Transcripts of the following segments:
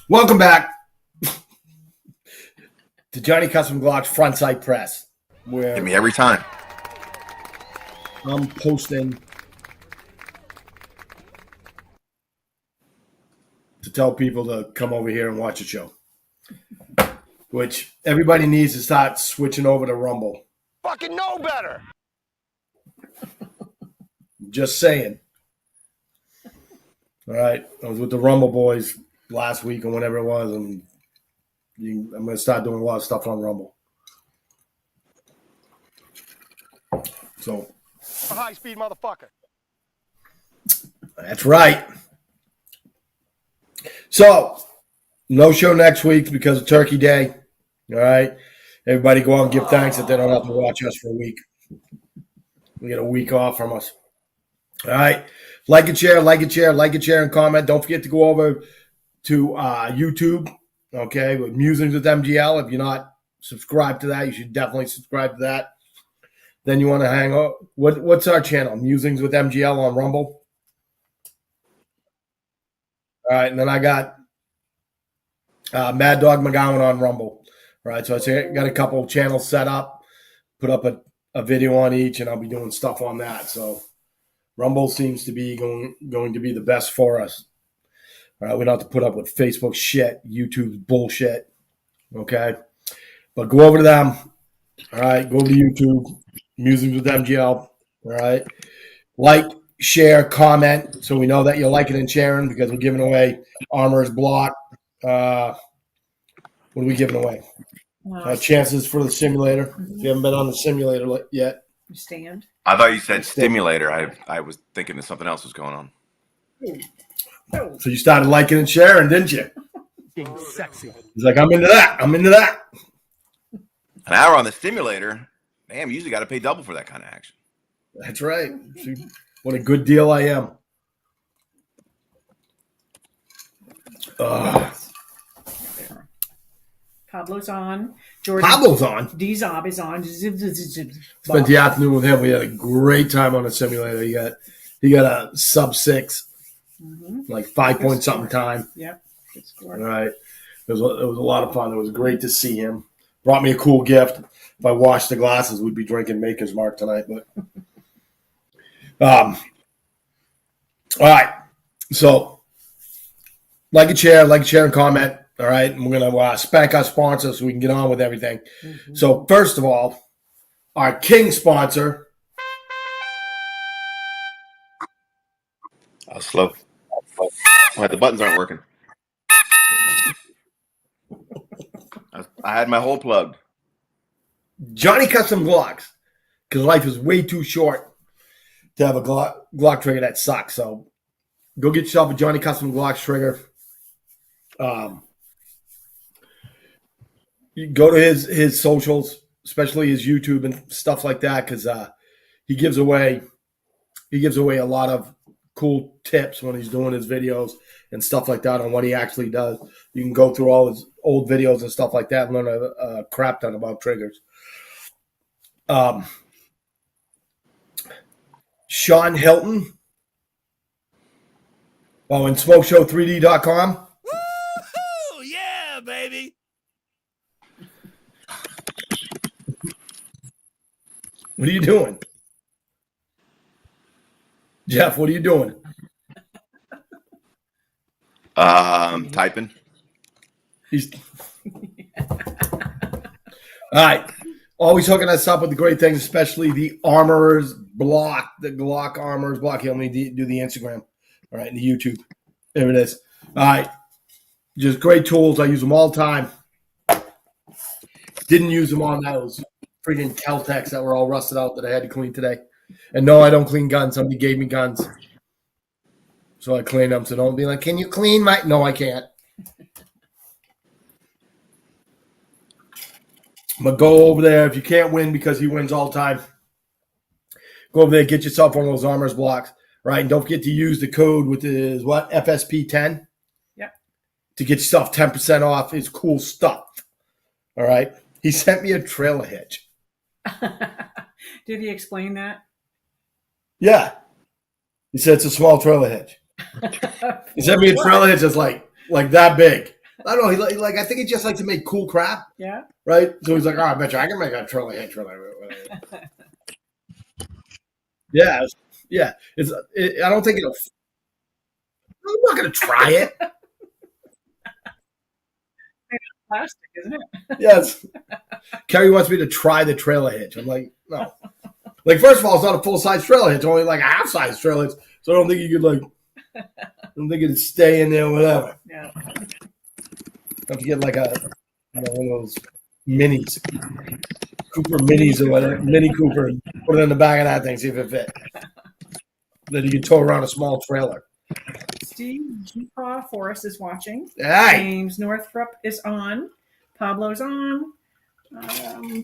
Welcome back to Johnny Custom Glock's Frontside Press, where Hit me every time. I'm posting to tell people to come over here and watch a show, which everybody needs to start switching over to Rumble. Fucking know better. Just saying. All right, I was with the Rumble boys last week or whatever it was, and I'm going to start doing a lot of stuff on Rumble. So, A high-speed motherfucker. that's right. So, no show next week because of Turkey Day. All right, everybody go out and give thanks that they don't have to watch us for a week. We get a week off from us. All right, like and share, and comment. Don't forget to go over to YouTube. Okay, with Musings with MGL. If you're not subscribed to that, you should definitely subscribe to that. Then you want to hang out. What's our channel? Musings with MGL on Rumble. All right, and then I got Mad Dog McGowan on Rumble. All right, so I got a couple of channels set up. Put up a video on each, and I'll be doing stuff on that. So Rumble seems to be going to be the best for us. All right, we don't have to put up with Facebook shit, YouTube's bullshit. Okay, but go over to them. All right, go to YouTube, Musings with MGL. All right, like, share, comment, so we know that you're liking and sharing because we're giving away Armor's Block. What are we giving away? Chances for the simulator. If you haven't been on the simulator yet. Stand. I thought you said stimulator. I was thinking that something else was going on. So you started liking and sharing, didn't you? Being sexy. He's like, I'm into that. An hour on the stimulator. Damn, you usually got to pay double for that kind of action. That's right. See, what a good deal I am. Pablo's on. Jordan. Pablo's on. D-Zob is on. Spent the afternoon with him. We had a great time on the simulator. He got a sub 6, like 5 point something time. Yep. Good score. All right. It was a lot of fun. It was great to see him. Brought me a cool gift. If I washed the glasses, we'd be drinking Maker's Mark tonight. But all right. So like and share, and comment. All right. And we're going to spank our sponsors so we can get on with everything. So first of all, our king sponsor. I was slow. The buttons aren't working. I had my hole plugged. Johnny Custom Glocks, because life is way too short to have a Glock trigger that sucks. So go get yourself a Johnny Custom Glocks trigger. You go to his socials, especially his YouTube and stuff like that, because he gives away a lot of cool tips when he's doing his videos and stuff like that on what he actually does. You can go through all his old videos and stuff like that and learn a crap ton about triggers. Sean Hilton. Oh, and smokeshow3d.com. Woo-hoo! Yeah, baby. What are you doing? Jeff, what are you doing? Typing. All right. Always hooking us up with the great things, especially the Armor's Block, the Glock Armor's Block. He'll need to do the Instagram. All right, and the YouTube. There it is. All right. Just great tools. I use them all the time. Didn't use them on those freaking Kel-Tecs that were all rusted out that I had to clean today. And no, I don't clean guns. Somebody gave me guns. So I cleaned them. So don't be like, can you clean my... No, I can't. But go over there. If you can't win because he wins all the time, go over there, get yourself one of those Armor's Blocks, right? And don't forget to use the code with the, FSP 10? Yeah. To get yourself 10% off his cool stuff. All right? He sent me a trailer hitch. Did he explain that? Yeah. He said it's a small trailer hitch. He sent me a trailer hitch that's like that big. I don't know. He like I think he just likes to make cool crap, Yeah. right? So he's like, I bet you I can make a trailer hitch. Yeah, yeah. I don't think it'll. I'm not gonna try it. Plastic, isn't it? Yes. Kerry wants me to try the trailer hitch. I'm like, no. Like, first of all, it's not a full size trailer hitch, only like a half size trailer hitch. So I don't think you could I don't think it'd stay in there, whatever. Yeah. Have to get like one of those minis, Cooper minis or whatever, Mini Cooper, and put it in the back of that thing, see if it fit. Then you can tow around a small trailer. Steve G-Paw Forrest is watching. Hey, James Northrup is on. Pablo's on.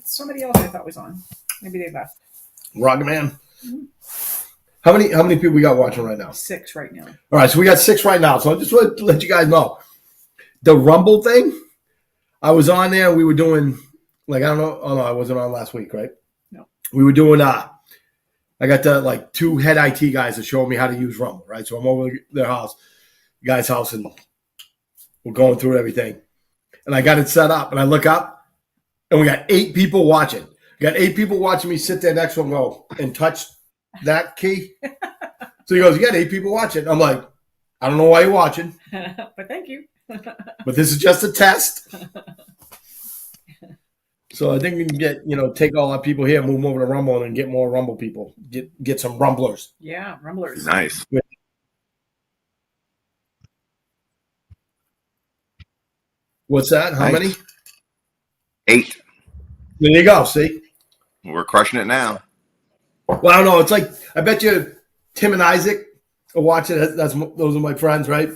Somebody else I thought was on. Maybe they left. Rocket Man. How many people we got watching right now? 6 right now. All right, so we got 6 right now. So I just want to let you guys know. The Rumble thing, I was on there. We were doing, I don't know. Oh, no, I wasn't on last week, right? No. We were doing, I got the, 2 head IT guys that showed me how to use Rumble, right? So I'm over their house, guy's house, and we're going through everything. And I got it set up, and I look up, and we got 8 people watching. We got 8 people watching me sit there next to him and touch that key. So he goes, you got 8 people watching. I'm like, I don't know why you're watching. But thank you. But this is just a test. So I think we can get, take all our people here, move them over to Rumble, and get more Rumble people. Get some Rumblers. Yeah, Rumblers. Nice. What's that? How Nice. many? 8. There you go. See? We're crushing it now. Well, I don't know. It's like, I bet you Tim and Isaac are watching. Those are my friends, right?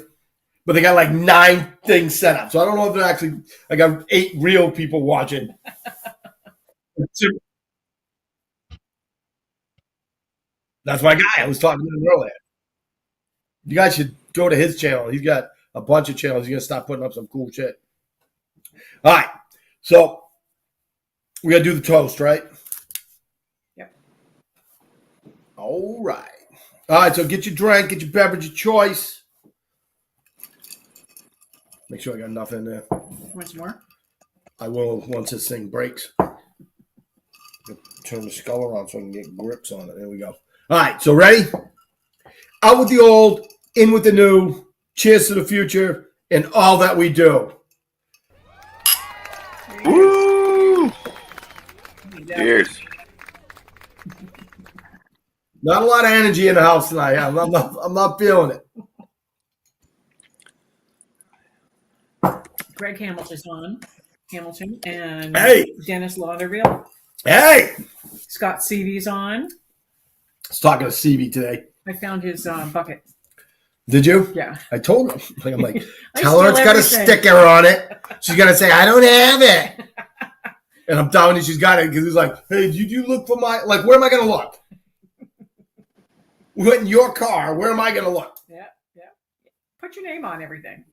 But they got 9 things set up. So I don't know if they're actually, I got 8 real people watching. That's my guy. I was talking to him earlier. You guys should go to his channel. He's got a bunch of channels. He's going to start putting up some cool shit. All right. So we got to do the toast, right? Yep. All right. All right. So get your drink, get your beverage of choice. Make sure I got enough in there. Want some more? I will once this thing breaks. Turn the skull around so I can get grips on it. There we go. All right, so ready? Out with the old, in with the new. Cheers to the future and all that we do. Woo! Cheers. Not a lot of energy in the house tonight. I'm not feeling it. Greg Hamilton's on. Hamilton and Hey. Dennis Lauderville. Hey! Scott Seavey's on. I was talking to CV today. I found his bucket. Did you? Yeah. I told him. I'm like, I tell her steal it's got a everything. sticker on it. She's going to say, I don't have it. And I'm telling you she's got it because he's like, hey, did you look for my, where am I going to look? We went in your car. Where am I going to look? Yeah. Put your name on everything.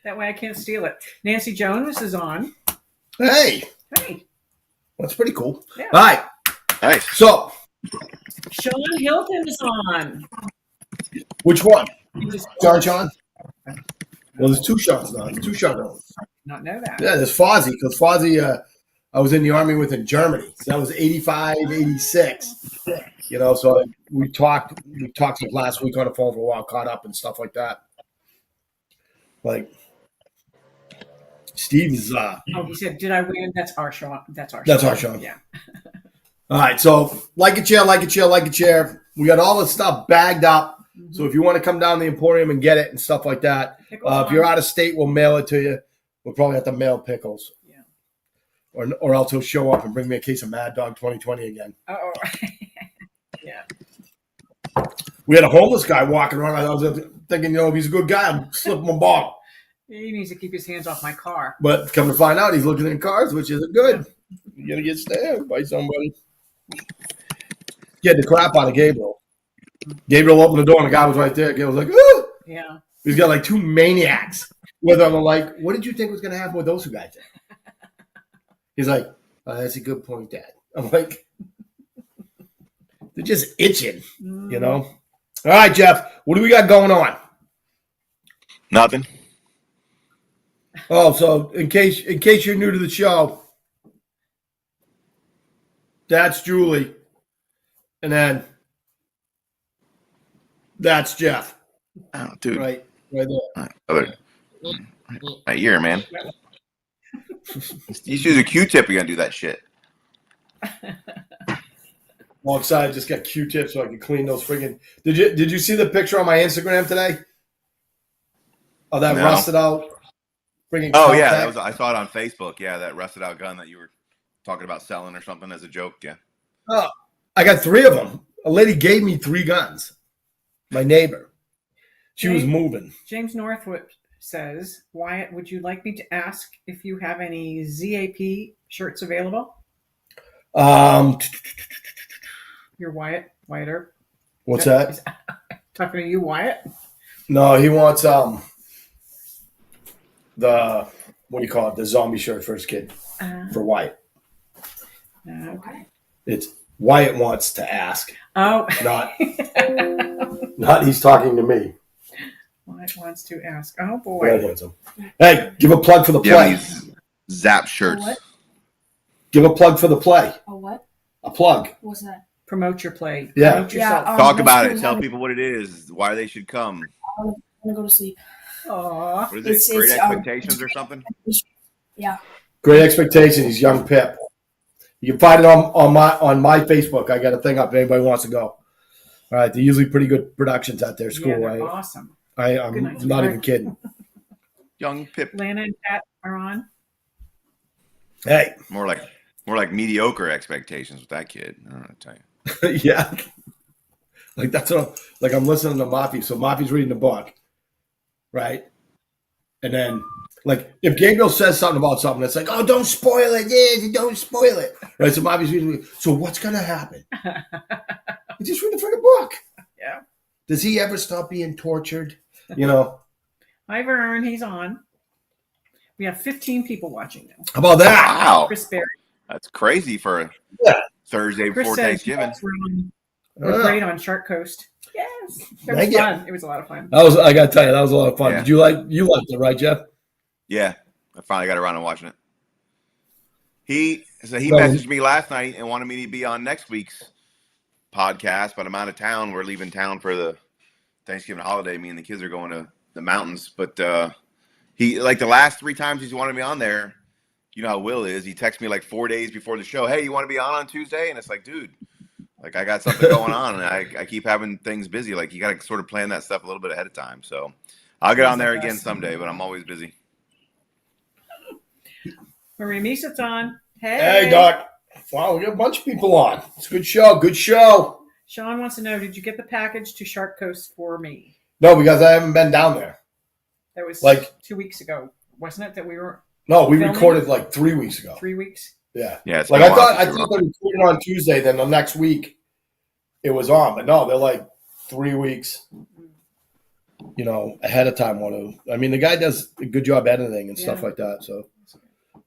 That way I can't steal it. Nancy Jones is on. Hey, Hey. that's pretty cool. Yeah. All right. Nice. So, Sean Hilton is on. which one? He just- Sean? Well, there's 2 Seans now. There's 2 Sean. Not know that. Yeah, there's Fozzie. Because Fozzie, I was in the Army with in Germany. So that was 85, 86. So we talked like last week on the phone for a while, caught up and stuff like that. Steve is He said, "Did I win?" That's our Sean. That's our Sean. Yeah. all right. So like a chair. We got all this stuff bagged up. Mm-hmm. So if you want to come down to the Emporium and get it and stuff like that, if you're out of state, we'll mail it to you. We'll probably have to mail pickles. Yeah. Or else he'll show up and bring me a case of Mad Dog 2020 again. Oh. Yeah. We had a homeless guy walking around. I was thinking, if he's a good guy, I'll slip him a bottle. He needs to keep his hands off my car. But come to find out, he's looking in cars, which isn't good. You're going to get stabbed by somebody. Get the crap out of Gabriel. Gabriel opened the door, and the guy was right there. Gabriel was like, ooh! Yeah. He's got 2 maniacs with him. I'm like, what did you think was going to happen with those 2 guys? He's like, oh, that's a good point, Dad. I'm like, they're just itching, All right, Jeff, what do we got going on? Nothing. Oh, so in case you're new to the show, that's Julie, and then that's Jeff. Oh, dude. Right there. Other, my ear, man. You use a Q-tip, you're gonna do that shit. Alongside, just got Q-tips so I can clean those friggin'. Did you see the picture on my Instagram today? Of that No. rusted out friggin' Oh yeah, compact? I saw it on Facebook. Yeah, that rusted out gun that you were talking about selling or something as a joke. Yeah. Oh, I got 3 of them. A lady gave me 3 guns. My neighbor. She was moving. James Northwood says, Wyatt, would you like me to ask if you have any ZAP shirts available? You're Wyatt Earp. What's that? Talking to you, Wyatt? No, he wants the what do you call it? The zombie shirt for his kid for Wyatt. Okay. It's Wyatt wants to ask, Oh. not he's talking to me. Wyatt wants to ask. Oh, Brad boy. wants him. Hey, give a plug for the Yeah, play. these Zap shirts. What? Give a plug for the play. Oh, what? A plug. What's that? Promote your play. Yeah. Promote yourself. Talk let's about do it. Tell people what it is, why they should come. I'm gonna go to sleep. Aw. What is it? It's- Great it's, expectations or something? Yeah. Great expectations, young Pip. You can find it on my Facebook. I got a thing up if anybody wants to go. All right, they're usually pretty good productions at their school. Yeah, they're right? awesome. I'm Good night. not even kidding. Young Pip. Lana and Pat are on. Hey, More like mediocre expectations with that kid. I don't know what to tell you. yeah, like that's what I'm listening to Mafi. So Mafi's reading the book, right? And then like if Gabriel says something about something, it's like, oh, don't spoil it. Yeah, don't spoil it. Right? So Mafi's reading. So what's gonna happen? You just read the freaking book. Yeah. Does he ever stop being tortured? You know. Hi, Vern. He's on. We have 15 people watching now. How about that? Wow, Chris Berry. that's crazy for a Yeah. Thursday Chris before says Thanksgiving. we're great on Shark Coast. Yes. It was Thank you. fun. It was a lot of fun. I gotta tell you, that was a lot of fun. Yeah. Did you liked it, right, Jeff? Yeah, I finally got around to watching it. He Well, messaged me last night and wanted me to be on next week's podcast, but I'm out of town. We're leaving town for the Thanksgiving holiday. Me and the kids are going to the mountains. But he, like the last 3 times he's wanted me on there, you know how Will is. He texts me like 4 days before the show. Hey, you want to be on Tuesday? And it's like, dude, like I got something going on, and I keep having things busy. Like you got to sort of plan that stuff a little bit ahead of time. So I'll get on there again someday, but I'm always busy. Marie Meeset's on. Hey. Hey, Doc. Wow, we got a bunch of people on. It's a good show. Good show. Sean wants to know, did you get the package to Shark Coast for me? No, because I haven't been down there. That was Like- 2 weeks ago, wasn't it? That we were No, we Filming? recorded like 3 weeks ago. 3 weeks. Yeah. Yeah, it's Like been I a while thought since we were they recorded on Tuesday, then the next week it was on. But no, they're like 3 weeks, ahead of time. I mean, the guy does a good job editing and stuff Yeah. like that. So,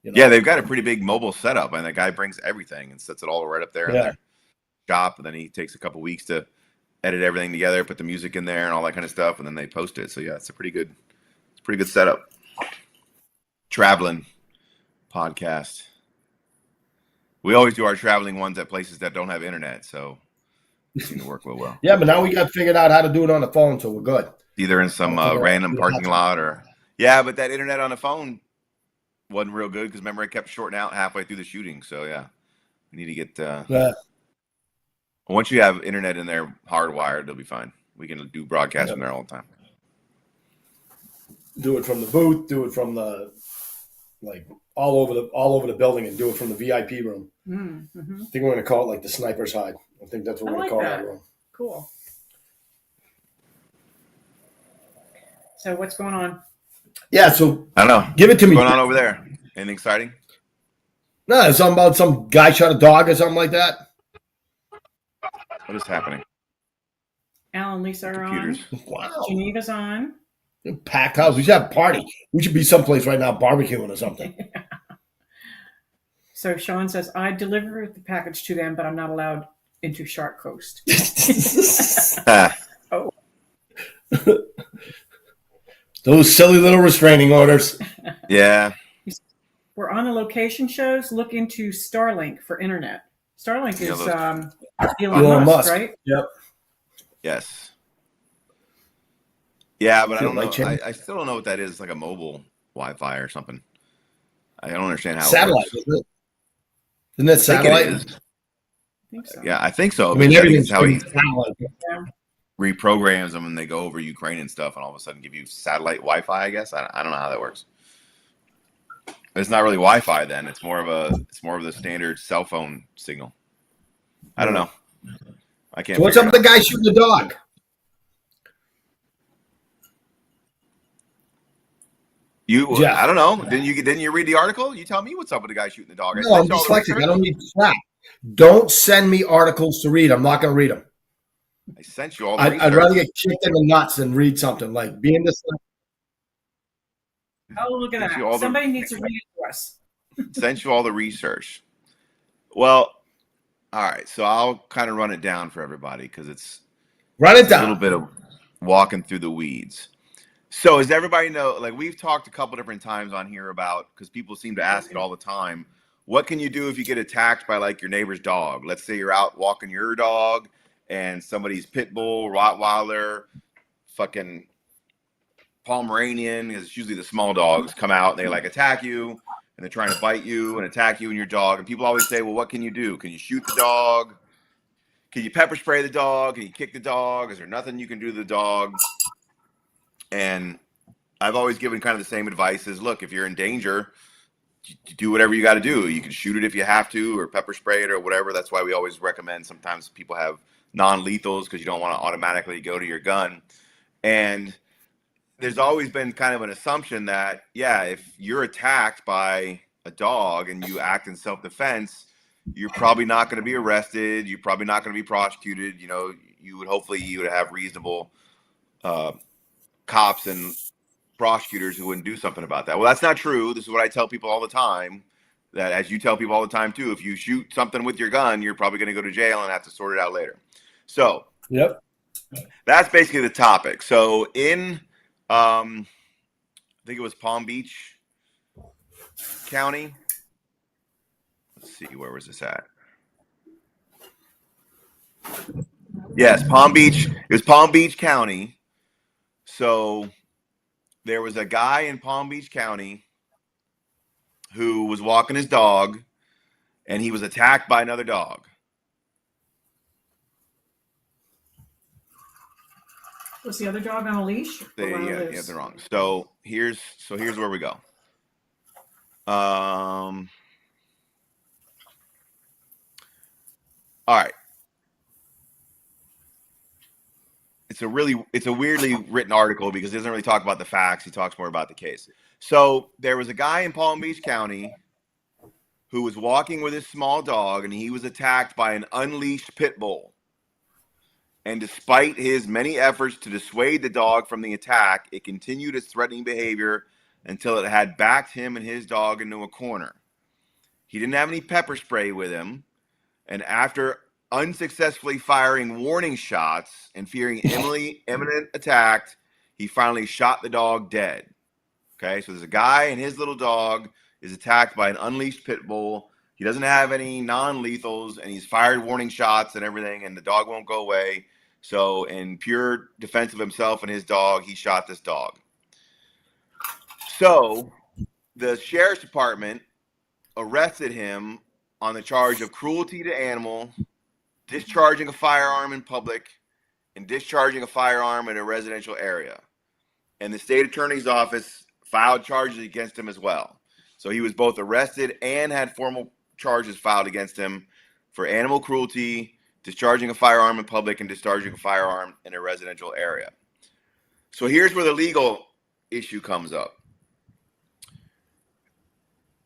Yeah, they've got a pretty big mobile setup, and the guy brings everything and sets it all right up there in Yeah. their shop. And then he takes a couple weeks to edit everything together, put the music in there, and all that kind of stuff, and then they post it. So yeah, it's a pretty good setup. Traveling podcast. We always do our traveling ones at places that don't have internet, so it seems to work real well. yeah, but now we got figured out how to do it on the phone, so we're good. Either in some random parking lot or but that internet on the phone wasn't real good because remember it kept shorting out halfway through the shooting. So yeah, we need to get Yeah. once you have internet in there hardwired, it'll be fine. We can do broadcast from there all the time. Do it from the booth, do it from the all over the building, and do it from the VIP room. Mm-hmm. I think we're gonna call it like the sniper's hide. I think that's what I we're like gonna call that. that room. Cool. So what's going on? Yeah, so I don't know. give it to me. What's going on over there? Anything exciting? No, it's something about some guy shot a dog or something like that. What is happening? Al and Lisa are on. Computers. Wow. Geneva's on. Packed house. We should have a party. We should be someplace right now barbecuing or something. So Sean says, I deliver the package to them, but I'm not allowed into Shark Coast. Those silly little restraining orders. Yeah. We're on the location shows. Look into Starlink for internet. Starlink Yeah, is those- Elon Musk, right? Yep. Yes. Yeah, but I Feel don't like know. change. I still don't know what that is. It's like a mobile Wi-Fi or something. I don't understand how it Satellite, works. isn't it? Isn't it I think it satellite? is. I think so. Yeah, I think so. I mean, Because I think it's everything's how he satellite. Yeah. reprograms them and they go over Ukraine and stuff, and all of a sudden give you satellite Wi-Fi. I guess I don't know how that works. But it's not really Wi-Fi then. It's more of the standard cell phone signal. I don't know. I can't. So what's up figure with the guy shooting the dog? Jeff. I don't know. Didn't you read the article? You tell me what's up with the guy shooting the dog. No, I'm dyslexic. I don't need crap. Don't send me articles to read. I'm not going to read them. I sent you all the I'd rather get kicked in the nuts than read something like being dyslexic. Oh, look at that. Somebody needs to read it to us. Sent you all the research. Well, all right. So I'll kind of run it down for everybody because it's Run it a down. little bit of walking through the weeds. So as everybody know, like we've talked a couple different times on here about, because people seem to ask it all the time, what can you do if you get attacked by like your neighbor's dog? Let's say you're out walking your dog and somebody's pit bull, Rottweiler, fucking Pomeranian, because it's usually the small dogs, come out and they like attack you and they're trying to bite you and attack you and your dog. And people always say, well, what can you do? Can you shoot the dog? Can you pepper spray the dog? Can you kick the dog? Is there nothing you can do to the dog? And I've always given kind of the same advice is, look, if you're in danger, you do whatever you got to do. You can shoot it if you have to, or pepper spray it or whatever. That's why we always recommend sometimes people have non-lethals because you don't want to automatically go to your gun. And there's always been kind of an assumption that, yeah, if you're attacked by a dog and you act in self-defense, you're probably not going to be arrested. You're probably not going to be prosecuted. You know, you would have reasonable cops and prosecutors who wouldn't do something about that. Well, that's not true. This is what I tell people all the time, that as you tell people all the time too, if you shoot something with your gun, you're probably going to go to jail and have to sort it out later. So Yep. that's basically the topic. So in, I think it was Palm Beach County. Let's see, where was this at? Yes, Palm Beach. It was Palm Beach County. So there was a guy in Palm Beach County who was walking his dog and he was attacked by another dog. Was the other dog on a leash? Yeah, they're wrong. So here's where we go. All right. It's a weirdly written article because it doesn't really talk about the facts. He talks more about the case. So there was a guy in Palm Beach County who was walking with his small dog and he was attacked by an unleashed pit bull. And despite his many efforts to dissuade the dog from the attack, it continued its threatening behavior until it had backed him and his dog into a corner. He didn't have any pepper spray with him, and after unsuccessfully firing warning shots and fearing imminent attack, he finally shot the dog dead. Okay, so there's a guy and his little dog is attacked by an unleashed pit bull. He doesn't have any non-lethals, and he's fired warning shots and everything, and the dog won't go away. So in pure defense of himself and his dog, he shot this dog. So the sheriff's department arrested him on the charge of cruelty to animal, discharging a firearm in public, and discharging a firearm in a residential area. And the state attorney's office filed charges against him as well. So he was both arrested and had formal charges filed against him for animal cruelty, discharging a firearm in public, and discharging a firearm in a residential area. So here's where the legal issue comes up.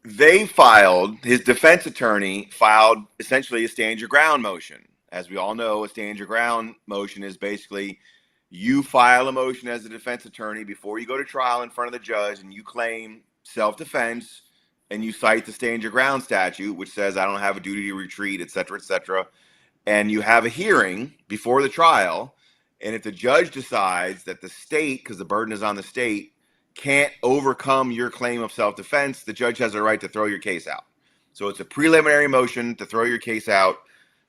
His defense attorney filed essentially a stand your ground motion. As we all know, a stand your ground motion is basically you file a motion as a defense attorney before you go to trial in front of the judge, and you claim self-defense, and you cite the stand your ground statute, which says I don't have a duty to retreat, et cetera, et cetera. And you have a hearing before the trial. And if the judge decides that the state, because the burden is on the state, can't overcome your claim of self-defense, the judge has a right to throw your case out. So it's a preliminary motion to throw your case out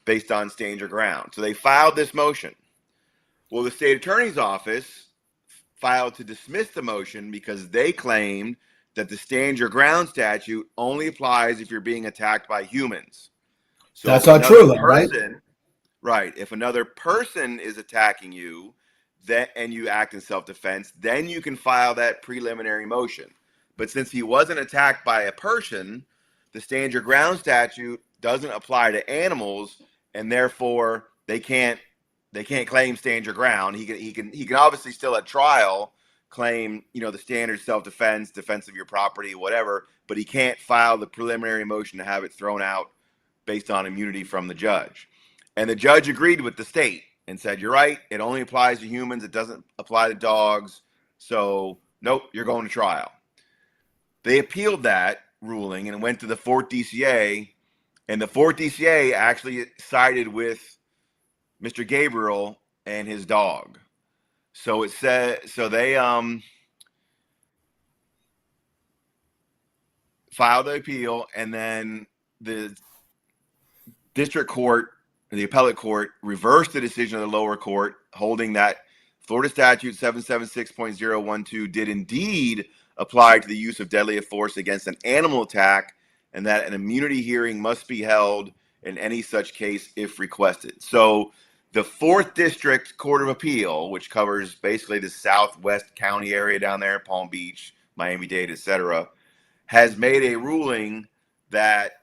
based on stand your ground. So they filed this motion. Well, the state attorney's office filed to dismiss the motion because they claimed that the stand your ground statute only applies if you're being attacked by humans. So That's if not true, another though, right? person, right? If another person is attacking you, and you act in self-defense, then you can file that preliminary motion. But since he wasn't attacked by a person, the stand your ground statute doesn't apply to animals, and therefore they can't claim stand your ground. He can obviously still at trial claim, the standard self-defense, defense of your property, whatever, but he can't file the preliminary motion to have it thrown out based on immunity from the judge. And the judge agreed with the state and said, you're right, it only applies to humans, it doesn't apply to dogs, so nope, you're going to trial. They appealed that ruling and went to the 4th DCA, and the 4th DCA actually sided with Mr. Gabriel and his dog. So it said, so they filed the appeal, and then the district court, the appellate court, reversed the decision of the lower court, holding that Florida statute 776.012 did indeed apply to the use of deadly force against an animal attack, and that an immunity hearing must be held in any such case if requested. So the 4th District Court of Appeal, which covers basically the Southwest County area down there, Palm Beach, Miami-Dade, etc., has made a ruling that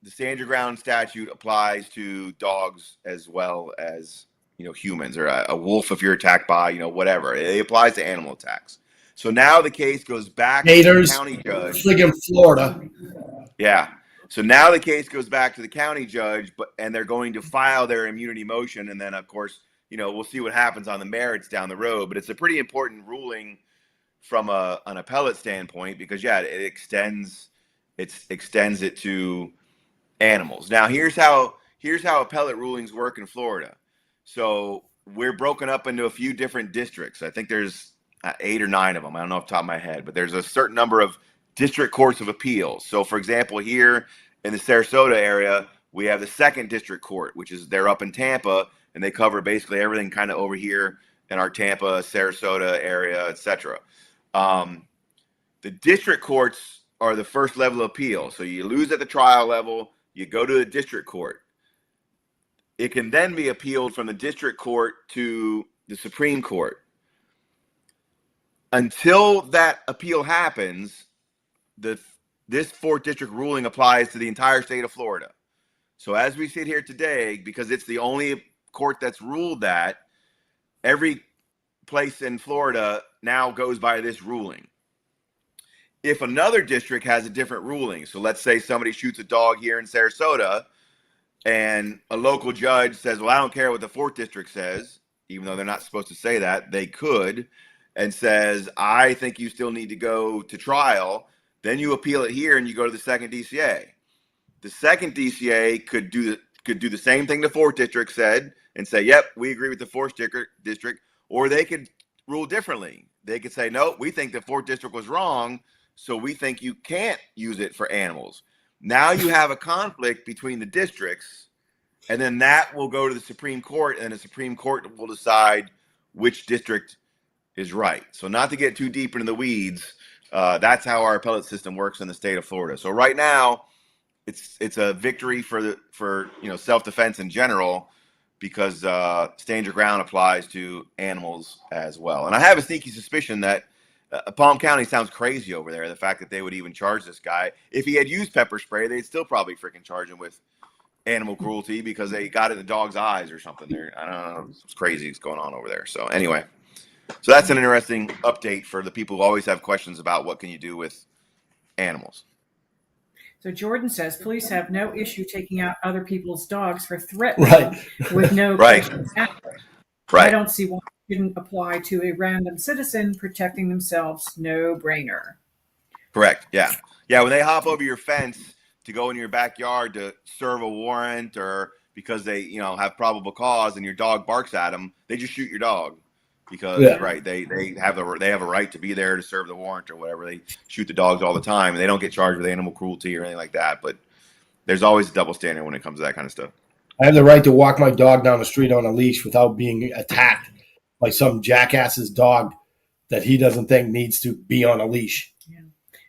the stand your ground statute applies to dogs as well as, humans, or a wolf if you're attacked by, whatever. It applies to animal attacks. So now the case goes back to the county judge. Friggin' Florida. Yeah. So now the case goes back to the county judge, and they're going to file their immunity motion. And then, of course, we'll see what happens on the merits down the road. But it's a pretty important ruling from an appellate standpoint because, yeah, it extends it to animals. Now, here's how appellate rulings work in Florida. So we're broken up into a few different districts. I think there's 8 or 9 of them. I don't know off the top of my head, but there's a certain number of district courts of appeals. So, for example, here in the Sarasota area, we have the 2nd District Court, which is they're up in Tampa, and they cover basically everything kind of over here in our Tampa, Sarasota area, etc. The district courts are the first level of appeal. So you lose at the trial level, you go to the district court. It can then be appealed from the district court to the Supreme Court. Until that appeal happens, this 4th District ruling applies to the entire state of Florida. So as we sit here today, because it's the only court that's ruled that, every place in Florida now goes by this ruling. If another district has a different ruling, so let's say somebody shoots a dog here in Sarasota, and a local judge says, well, I don't care what the 4th District says, even though they're not supposed to say that, they could, and says, I think you still need to go to trial, then you appeal it here and you go to the 2nd DCA. The 2nd DCA could do the same thing the 4th District said and say, yep, we agree with the 4th District, or they could rule differently. They could say, no, we think the 4th District was wrong, so we think you can't use it for animals. Now you have a conflict between the districts, and then that will go to the Supreme Court, and the Supreme Court will decide which district is right. So not to get too deep into the weeds, that's how our appellate system works in the state of Florida. So right now, it's a victory for self-defense in general because stand your ground applies to animals as well. And I have a sneaky suspicion that Palm County sounds crazy over there. The fact that they would even charge this guy. If he had used pepper spray, they'd still probably freaking charge him with animal cruelty because they got it in the dog's eyes or something. I don't know. It's crazy what's going on over there. So anyway, so that's an interesting update for the people who always have questions about what can you do with animals. So Jordan says police have no issue taking out other people's dogs for threatening with no questions asked. I don't see why it shouldn't apply to a random citizen protecting themselves. No brainer. Correct. Yeah. Yeah. When they hop over your fence to go in your backyard to serve a warrant or because they, have probable cause and your dog barks at them, they just shoot your dog. because they have a right to be there to serve the warrant or whatever. They shoot the dogs all the time, and they don't get charged with animal cruelty or anything like that. But there's always a double standard when it comes to that kind of stuff. I have the right to walk my dog down the street on a leash without being attacked by some jackass's dog that he doesn't think needs to be on a leash. Yeah.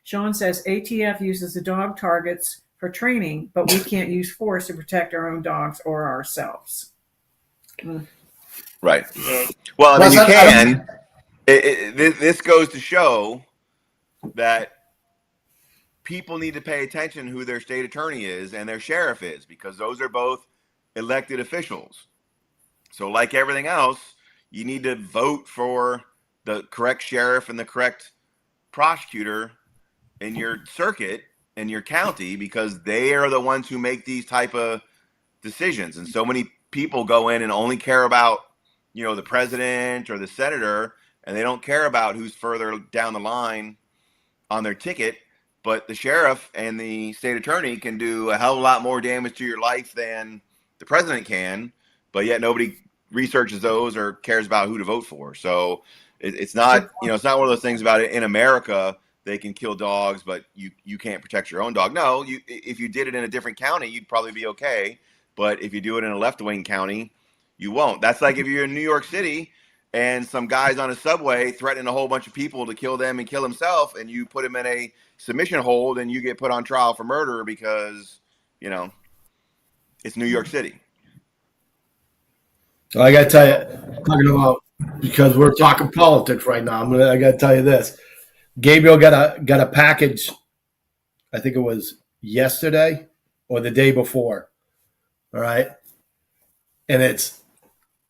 Sean says ATF uses the dog targets for training, but we can't use force to protect our own dogs or ourselves. Right. Well, I mean, you can. This goes to show that people need to pay attention who their state attorney is and their sheriff is, because those are both elected officials. So like everything else, you need to vote for the correct sheriff and the correct prosecutor in your circuit, in your county, because they are the ones who make these type of decisions. And so many people go in and only care about, the president or the senator, and they don't care about who's further down the line on their ticket. But the sheriff and the state attorney can do a hell of a lot more damage to your life than the president can, but yet nobody researches those or cares about who to vote for. So it's not, it's not one of those things about it. In America, they can kill dogs, but you can't protect your own dog. No, if you did it in a different county, you'd probably be okay. But if you do it in a left-wing county, you won't. That's like if you're in New York City and some guy's on a subway threatening a whole bunch of people to kill them and kill himself, and you put him in a submission hold and you get put on trial for murder because, it's New York City. I got to tell you, talking about, because we're talking politics right now, I got to tell you this. Gabriel got a package, I think it was yesterday or the day before. All right. And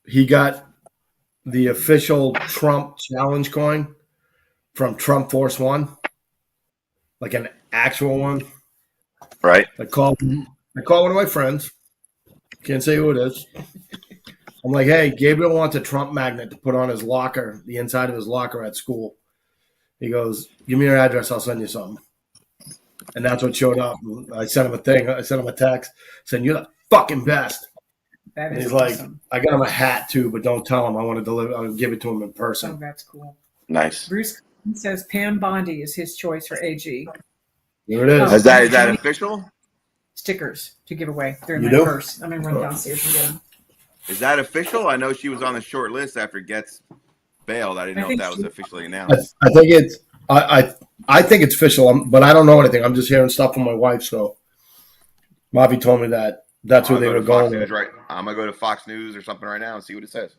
he got the official Trump challenge coin from Trump Force One, like an actual one. Right. I called one of my friends. Can't say who it is. I'm like, hey, Gabriel wants a Trump magnet to put on his locker, the inside of his locker at school. He goes, give me your address. I'll send you something. And that's what showed up. I sent him a thing. I sent him a text saying, you're the fucking best. And he's awesome. like, I got him a hat too, but don't tell him. I want to deliver. I'll give it to him in person. Oh, that's cool. Nice. Bruce says Pam Bondi is his choice for AG. Here it is. Is that official? Stickers to give away. They're in You my do? purse. I'm going to run downstairs and get them. Is that official? I know she was on the short list after Getz bailed. I didn't know if that was officially announced. I think it's I think it's official, but I don't know anything. I'm just hearing stuff from my wife. So Mavi told me that that's who they were going with. Right. I'm gonna go to Fox News or something right now and see what it says.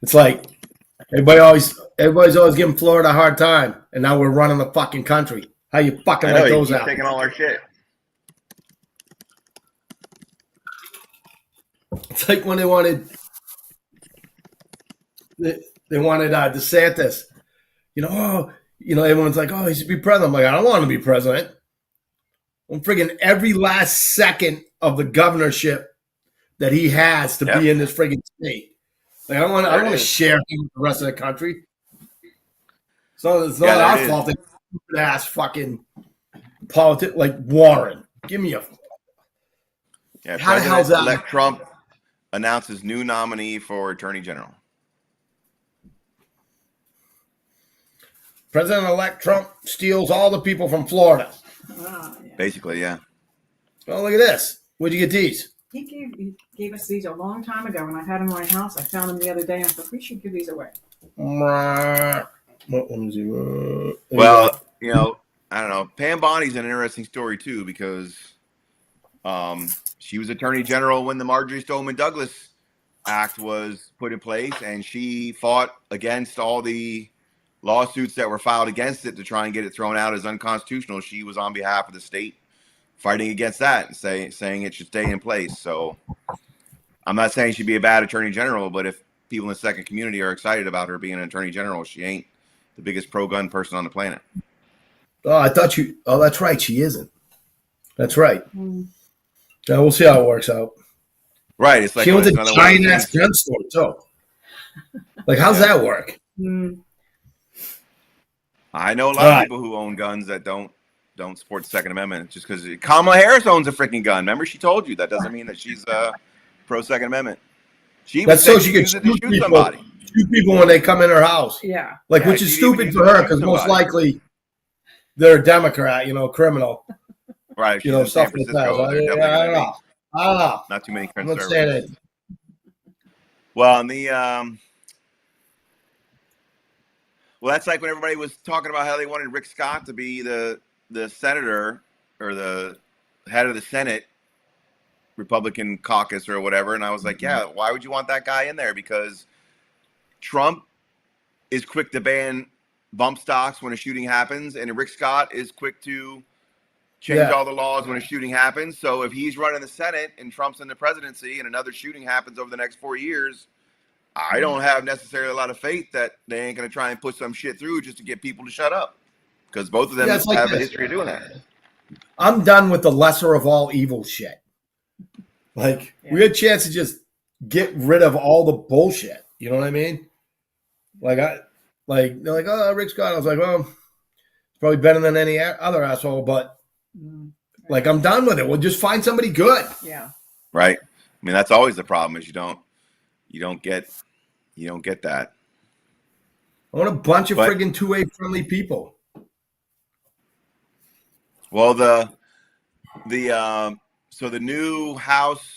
It's like everybody's always giving Florida a hard time, and now we're running the fucking country. How you fucking let those out? Taking all our shit. It's like when they wanted DeSantis. Everyone's like, oh, he should be president. I'm like, I don't want to be president. I'm friggin' every last second of the governorship that he has to be in this friggin' state. Like, I don't want to share him with the rest of the country. So it's not our fault that ass fucking politics like Warren. Give me a. Yeah, how the hell's that? Elect Trump announces new nominee for Attorney General. President-elect Trump steals all the people from Florida. Basically, yeah. Oh, look at this. Where'd you get these? He gave us these a long time ago, and I had them in my house. I found them the other day, and I thought we should give these away. Well, I don't know. Pam Bondi's an interesting story, too, because she was Attorney General when the Marjorie Stoneman Douglas Act was put in place, and she fought against all the lawsuits that were filed against it to try and get it thrown out as unconstitutional. She was on behalf of the state fighting against that and saying it should stay in place. So I'm not saying she'd be a bad Attorney General, but if people in the second community are excited about her being an Attorney General, she ain't the biggest pro-gun person on the planet. Oh, that's right. She isn't. That's right. Yeah, we'll see how it works out. Right. It's like she owns a giant ass gun store too. Like, how's that work? I know a lot of people who own guns that don't support the Second Amendment just because Kamala Harris owns a freaking gun. Remember, she told you that doesn't mean that she's pro Second Amendment. She That's would so say she she can used it to shoot shoot people, somebody. shoot people when they come in her house. Yeah. Like, Yeah, which is she'd even stupid use for it to her shoot because most somebody. likely they're a Democrat, criminal, Right. She's stuff in San like that. Francisco. I They're definitely don't going to know. be I don't know. not too many I'm not saying conservatives. it. Well, that's like when everybody was talking about how they wanted Rick Scott to be the senator or the head of the Senate Republican caucus or whatever. And I was like, yeah, why would you want that guy in there? Because Trump is quick to ban bump stocks when a shooting happens, and Rick Scott is quick to change all the laws when a shooting happens. So if he's running the Senate and Trump's in the presidency and another shooting happens over the next 4 years, I don't have necessarily a lot of faith that they ain't going to try and push some shit through just to get people to shut up, because both of them have a history of doing that. I'm done with the lesser of all evil shit. Like, we had a chance to just get rid of all the bullshit. You know what I mean? They're like, oh, Rick Scott. I was like, well, it's probably better than any other asshole, but like, I'm done with it. We'll just find somebody good. Yeah. Right. I mean, that's always the problem is you don't get that. I want a bunch of friggin' two-way friendly people. Well, so the new House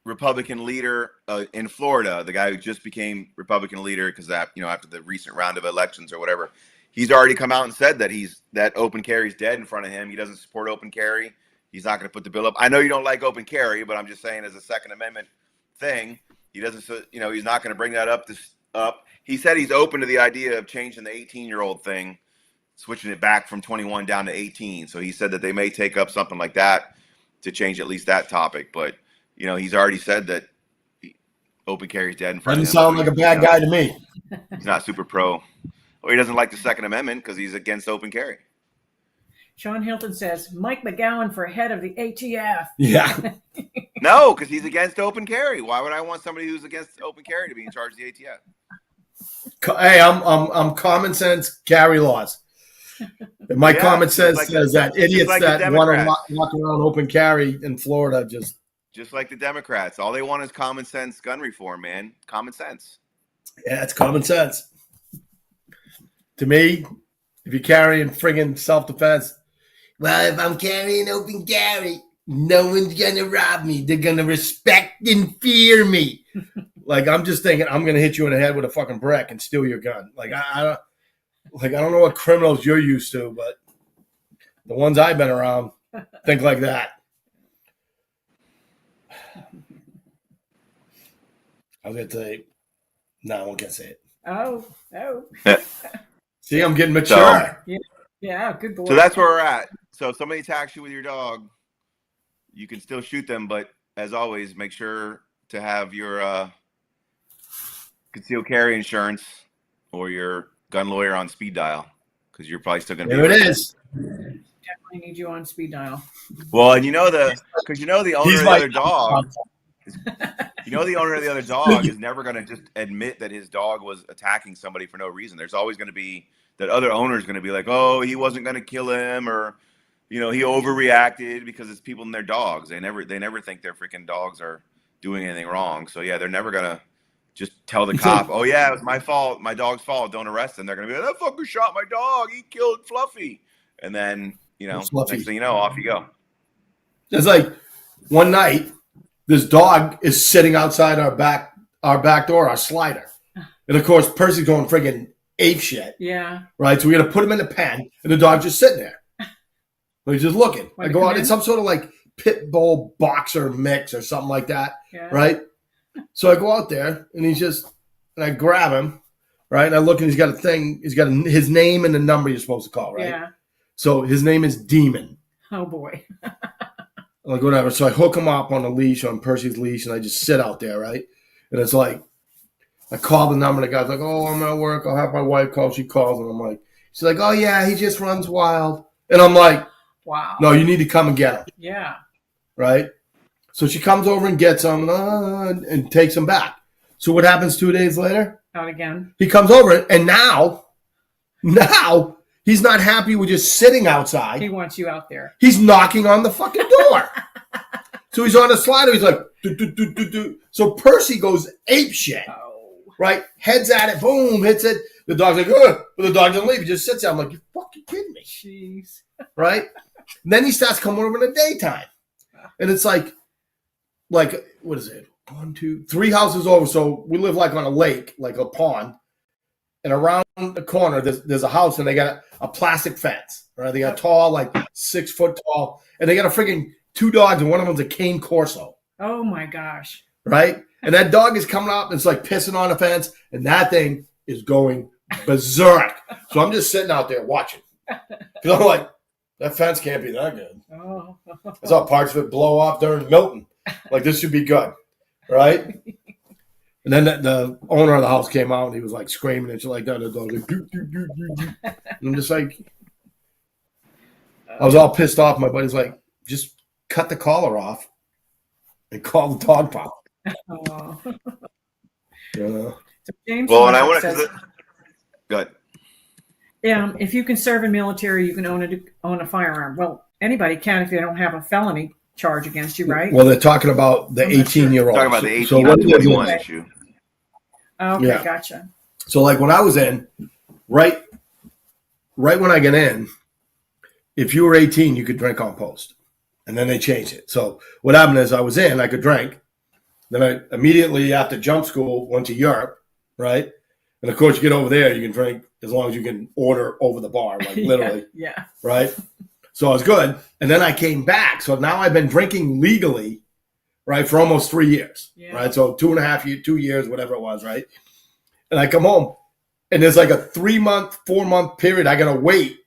Republican leader in Florida, the guy who just became Republican leader because after the recent round of elections or whatever, he's already come out and said that open carry's dead in front of him. He doesn't support open carry. He's not going to put the bill up. I know you don't like open carry, but I'm just saying as a Second Amendment thing, he doesn't. He's not going to bring that up. He said he's open to the idea of changing the 18-year-old thing, switching it back from 21 down to 18. So he said that they may take up something like that to change at least that topic. But he's already said that open carry is dead in front of him. Doesn't sound like a bad guy to me. He's not super pro. Or he doesn't like the Second Amendment because he's against open carry. Sean Hilton says, Mike McGowan for head of the ATF. Yeah. No, because he's against open carry. Why would I want somebody who's against open carry to be in charge of the ATF? Hey, I'm common sense carry laws. My common sense says that idiots that want to walk around open carry in Florida just like the Democrats. All they want is common sense gun reform, man. Common sense. Yeah, it's common sense. To me, if you're carrying friggin' self-defense, well, if I'm carrying open carry, no one's going to rob me. They're going to respect and fear me. Like, I'm just thinking I'm going to hit you in the head with a fucking brick and steal your gun. Like, I don't know what criminals you're used to, but the ones I've been around think like that. I was going to say, no, I won't get to say it. Oh. See, I'm getting mature. Yeah, good boy. So that's where we're at. So if somebody attacks you with your dog, you can still shoot them, but as always, make sure to have your concealed carry insurance or your gun lawyer on speed dial, because you're probably still going to be. There it is. Definitely need you on speed dial. Well, and the owner of the other dog. The owner of the other dog is never going to just admit that his dog was attacking somebody for no reason. There's always going to be that other owner is going to be like, oh, he wasn't going to kill him, or he overreacted, because it's people and their dogs. They never think their freaking dogs are doing anything wrong. So yeah, they're never going to just tell the cop, oh yeah, it was my fault, my dog's fault, don't arrest him. They're going to be like, that fucker shot my dog, he killed Fluffy. And then, next thing you know, off you go. It's like one night, this dog is sitting outside our back door, our slider. And of course, Percy's going friggin' ape shit. Yeah. Right? So we got to put him in the pen, and the dog's just sitting there. He's just looking. I go out, it's some sort of like pit bull boxer mix or something like that. Yeah. Right? So I go out there, and and I grab him, right? And I look, and he's got a thing. He's got his name and the number you're supposed to call, right? Yeah. So his name is Demon. Oh, boy. Like, whatever. So I hook him up on a leash, on Percy's leash, and I just sit out there, right? And it's like, I call the number, and the guy's like, oh, I'm at work. I'll have my wife call. She calls, and I'm like, she's like, oh, yeah, he just runs wild. And I'm like, wow. No, you need to come and get him. Yeah. Right? So she comes over and gets him and takes him back. So what happens 2 days later? Not again. He comes over, and now he's not happy with just sitting outside. He wants you out there. He's knocking on the fucking door. So he's on the slider. He's like, do, do, do, do, do. So Percy goes ape shit, right? Heads at it, boom, hits it. The dog's like, ugh, but the dog doesn't leave. He just sits there. I'm like, you fucking kidding me? Jeez. Right? And then he starts coming over in the daytime. And it's like, what is it? 1, 2, 3 houses over. So we live like on a lake, like a pond. And around the corner, there's a house, and they got a plastic fence. Right? They got tall, like 6 foot tall. And they got a freaking 2 dogs, and one of them's a cane corso. Oh, my gosh. Right? And that dog is coming up, and it's like pissing on the fence, and that thing is going berserk. So I'm just sitting out there watching. Because I'm like, that fence can't be that good. Oh. I saw parts of it blow off during Milton. Like, this should be good. Right? And then the owner of the house came out, and he was like screaming and shit like that. The dog was like, doo, doo, doo, doo, doo. And I'm just like, I was all pissed off. My buddy's like, just cut the collar off and call the dog pound. Oh. You know? So James Well, and I want says, to go ahead. if you can serve in military, you can own a firearm. Well, anybody can if they don't have a felony charge against you, right? Well, they're talking about the 18-year-old. Talking about the 18 So to what do you do? 21 issue. Okay, Yeah. gotcha. So like when I was in, right when I get in, if you were 18, you could drink on post. And then they changed it. So what happened is I was in, I could drink. Then I immediately after jump school went to Europe, right? And of course you get over there, you can drink as long as you can order over the bar, like literally. Yeah. Right? So I was good. And then I came back. So now I've been drinking legally, right, for almost 3 years. Yeah. Right? So 2.5 years, 2 years, whatever it was, right? And I come home and there's like a 3-month, 4-month period. I gotta wait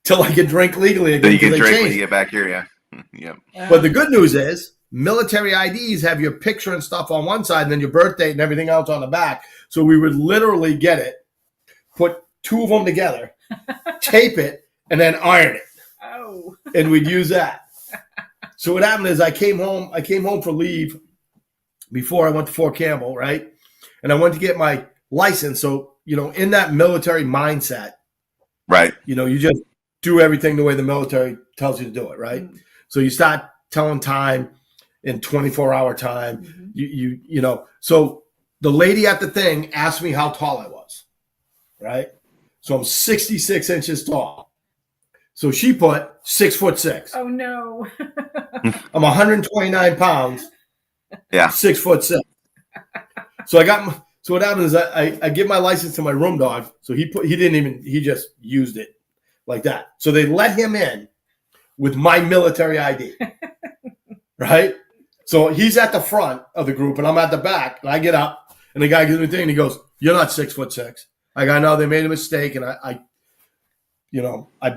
till I can drink legally again. Then you can till they drink when change you it. get back here, yeah. Yep. But the good news is military IDs have your picture and stuff on one side and then your birth date and everything else on the back. So we would literally get it, put 2 of them together, tape it, and then iron it. Oh. And we'd use that. So what happened is I came home for leave before I went to Fort Campbell, right? And I went to get my license. So, in that military mindset, Right. you just do everything the way the military tells you to do it, right? Mm-hmm. So you start telling time in 24-hour time. Mm-hmm. So the lady at the thing asked me how tall I was, right? So I'm 66 inches tall. So she put 6'6". Oh no. I'm 129 pounds. Yeah. 6'6". So so what happened is I give my license to my room dog. So he just used it like that. So they let him in with my military ID. Right? So he's at the front of the group and I'm at the back. And I get up and the guy gives me the thing and he goes, "You're not 6'6". I go, "No, they made a mistake and I've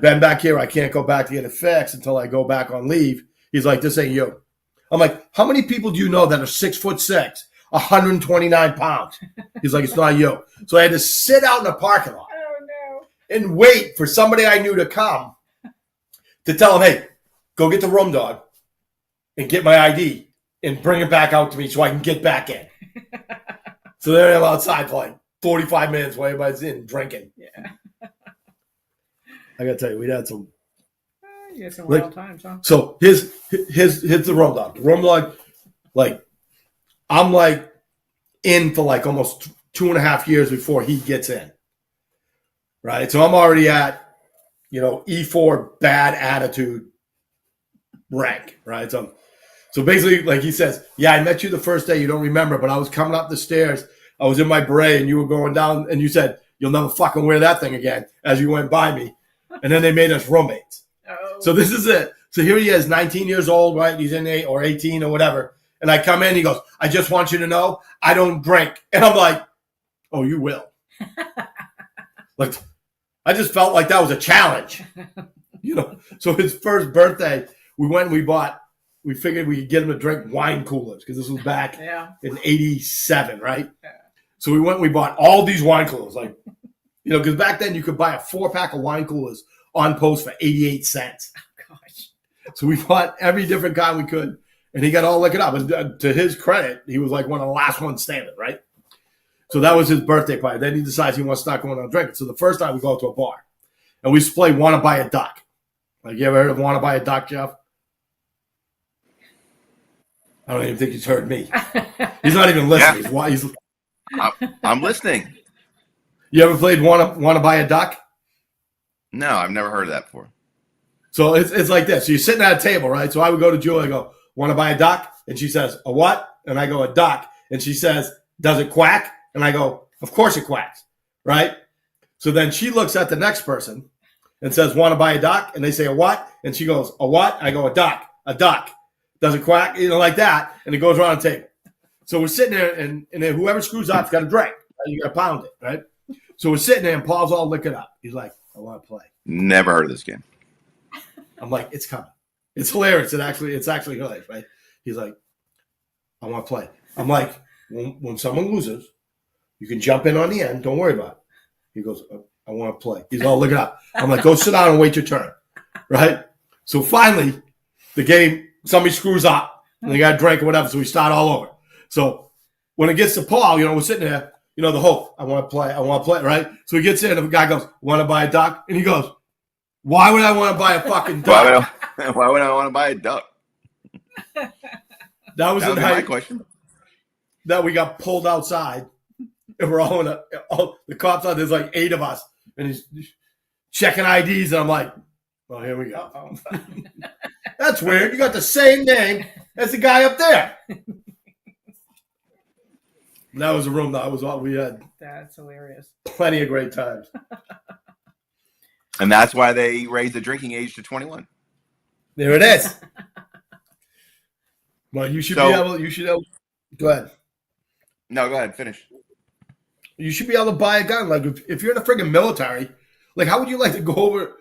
been back here. I can't go back to get it fixed until I go back on leave." He's like, "This ain't you." I'm like, "How many people do you know that are 6'6", 129 pounds?" He's like, "It's not you." So I had to sit out in the parking lot and wait for somebody I knew to come to tell him, "Hey, go get the room dog and get my ID and bring it back out to me so I can get back in." So there I am outside for like 45 minutes while everybody's in drinking. Yeah. I gotta tell you, we had some. You had some wild times, huh? So here's the room dog. The room dog, like I'm like in for like almost 2.5 years before he gets in. Right. So I'm already at, E4 bad attitude rank. Right. So basically, like he says, "Yeah, I met you the first day. You don't remember, but I was coming up the stairs. I was in my beret and you were going down and you said, 'You'll never fucking wear that thing again,' as you went by me." And then they made us roommates. Oh. So this is it. So here he is, 19 years old, right? He's in 8 or 18 or whatever. And I come in, he goes, "I just want you to know I don't drink." And I'm like, "Oh, you will." Like, I just felt like that was a challenge. So his first birthday, we went and we figured we could get him to drink wine coolers because this was back in 87, right? Yeah. So we went and we bought all these wine coolers, like, because back then you could buy a 4-pack of wine coolers on post for 88 cents. Oh, gosh. So we bought every different kind we could, and he got all liquored up. And to his credit, he was like one of the last ones standing, right? So that was his birthday party. Then he decides he wants to start going out drinking. So the first time we go to a bar, and we play "Wanna Buy a Duck." Like, you ever heard of "Wanna Buy a Duck," Jeff? I don't even think he's heard me. He's not even listening. Yeah. I'm listening. You ever played Want to Buy a Duck? No, I've never heard of that before. So it's like this. So you're sitting at a table, right? So I would go to Julie and go, want to buy a duck? And she says, a what? And I go, a duck. And she says, does it quack? And I go, of course it quacks, right? So then she looks at the next person and says, want to buy a duck? And they say, a what? And she goes, a what? I go, a duck. A duck. Does it quack? Like that. And it goes around the table. So we're sitting there, and then whoever screws up's got a drink. Right? You got to pound it, right? So we're sitting there, and Paul's all looking up. He's like, I want to play. Never heard of this game. I'm like, it's coming. It's hilarious. It's actually hilarious, right? He's like, I want to play. I'm like, when someone loses, you can jump in on the end. Don't worry about it. He goes, I want to play. He's all looking up. I'm like, go sit down and wait your turn, right? So finally, the game, somebody screws up, and they got a drink or whatever, so we start all over. So when it gets to Paul, we're sitting there, the hope, I want to play, right? So he gets in, and the guy goes, want to buy a duck? And he goes, why would I want to buy a fucking duck? Why would I want to buy a duck? That was my question. That we got pulled outside, and we're all the cops out. There's like 8 of us, and he's checking IDs, and I'm like, "Oh, here we go." That's weird. You got the same name as the guy up there. That was a room that was all we had. That's hilarious. Plenty of great times. And that's why they raised the drinking age to 21. There it is. Well, you should be able. Go ahead. No, go ahead. Finish. You should be able to buy a gun. Like if you're in the friggin' military, like how would you like to go over,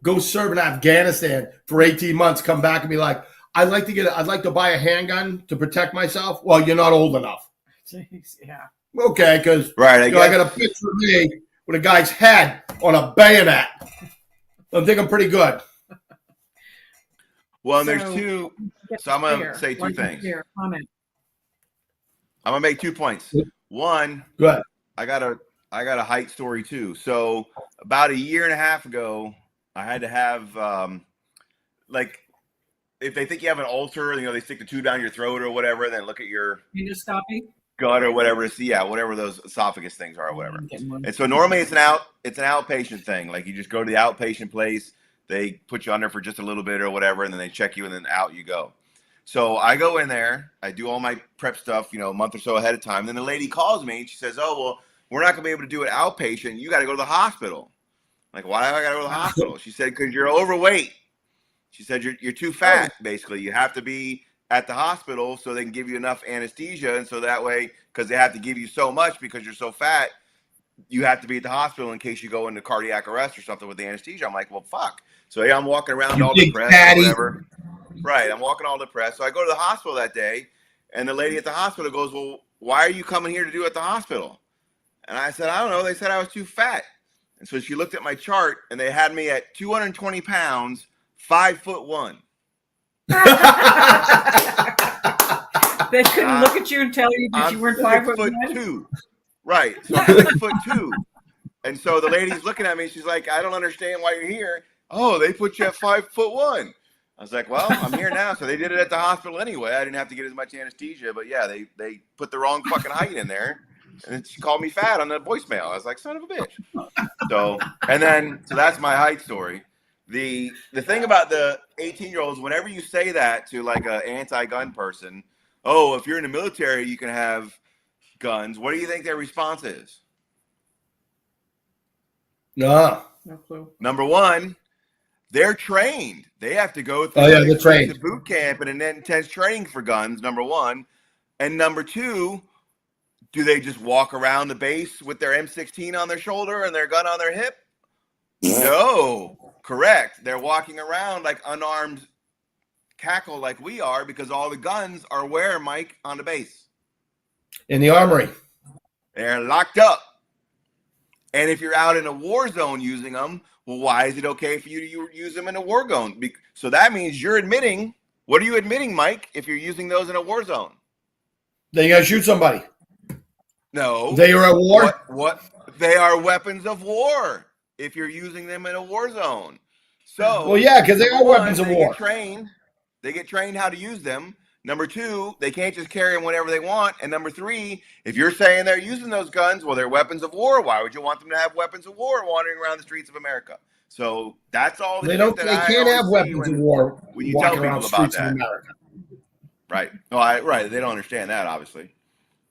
go serve in Afghanistan for 18 months, come back and be like, I'd like to buy a handgun to protect myself. Well, you're not old enough. Jeez, yeah. Okay, because right, I got a picture of me with a guy's head on a bayonet. I think I'm pretty good. Well, and there's two. So I'm going to say two things. I'm going to make 2 points. One, go ahead. I got a height story too. So about a year and a half ago, I had to have if they think you have an ulcer, they stick the tube down your throat or whatever, then look at your endoscopy, gut or whatever to see, whatever those esophagus things are or whatever. And so normally it's an outpatient thing. Like you just go to the outpatient place, they put you under for just a little bit or whatever, and then they check you and then out you go. So I go in there, I do all my prep stuff, a month or so ahead of time. Then the lady calls me and she says, oh, well, we're not going to be able to do it outpatient. You got to go to the hospital. I'm like, why do I got to go to the hospital? She said, because you're overweight. She said, you're too fat, basically. You have to be at the hospital so they can give you enough anesthesia. And so that way, because they have to give you so much because you're so fat, you have to be at the hospital in case you go into cardiac arrest or something with the anesthesia. I'm like, well, fuck. So I'm walking around all depressed or whatever. Right, I'm walking all depressed. So I go to the hospital that day, and the lady at the hospital goes, well, why are you coming here to do at the hospital? And I said, I don't know. They said I was too fat. And so she looked at my chart, and they had me at 220 pounds, 5'1". They couldn't look at you and tell you that you weren't 5'2". Right, so I'm 6'2". And so the lady's looking at me. She's like, I don't understand why you're here. Oh, they put you at 5'1". I was like, well, I'm here now. So they did it at the hospital anyway. I didn't have to get as much anesthesia. But, yeah, they put the wrong fucking height in there. And then she called me fat on the voicemail. I was like, son of a bitch. So that's my height story. The thing about the 18-year-olds, whenever you say that to like an anti-gun person, oh, if you're in the military, you can have guns. What do you think their response is? No clue. Number one, they're trained. They have to go through they're trained. boot camp and an intense training for guns, number one. And number two, do they just walk around the base with their M16 on their shoulder and their gun on their hip? No, correct. They're walking around like unarmed cackle like we are because all the guns are where, Mike, on the base? In the armory. They're locked up. And if you're out in a war zone using them, well, why is it okay for you to use them in a war zone? So that means you're admitting, what are you admitting, Mike, if you're using those in a war zone? Then you got to shoot somebody. No. They are at war? What? They are weapons of war if you're using them in a war zone. So, well, yeah, because they are weapons of war. They get trained how to use them. Number two, they can't just carry them whenever they want. And number three, if you're saying they're using those guns, well, they're weapons of war. Why would you want them to have weapons of war wandering around the streets of America? So that's all. They don't. They can't have weapons of war when you tell people about that. America. Right. No, right. They don't understand that, obviously.